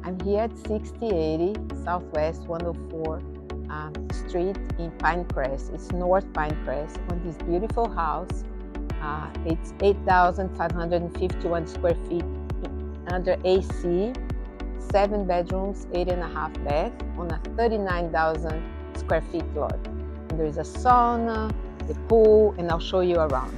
I'm here at 6080 Southwest 104 Street in Pinecrest. It's North Pinecrest on this beautiful house. It's 8,551 square feet under AC, 7 bedrooms, 8.5 baths on a 39,000 square feet lot. And there's a sauna, the pool, and I'll show you around.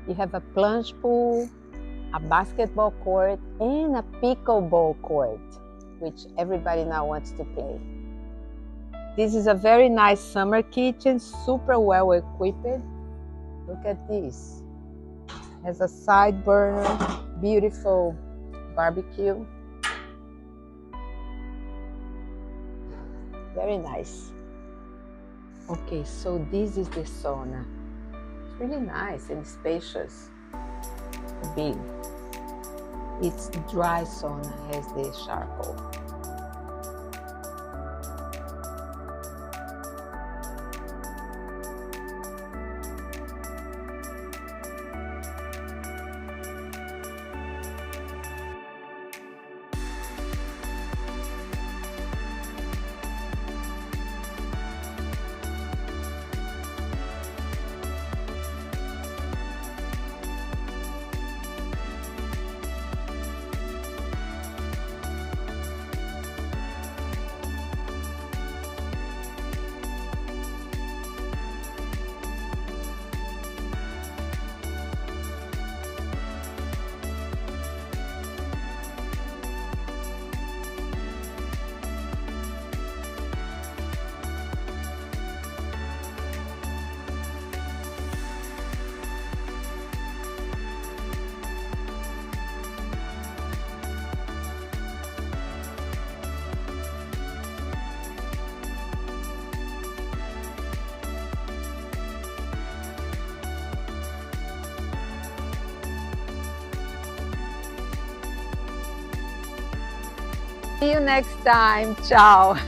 You have a plunge pool, a basketball court, and a pickleball court, which everybody now wants to play. This is a very nice summer kitchen, super well equipped. Look at this. Has a side burner, beautiful barbecue. Very nice. Okay, so this is the sauna. It's really nice and spacious, big. It's dry sauna, has the charcoal. See you next time. Ciao.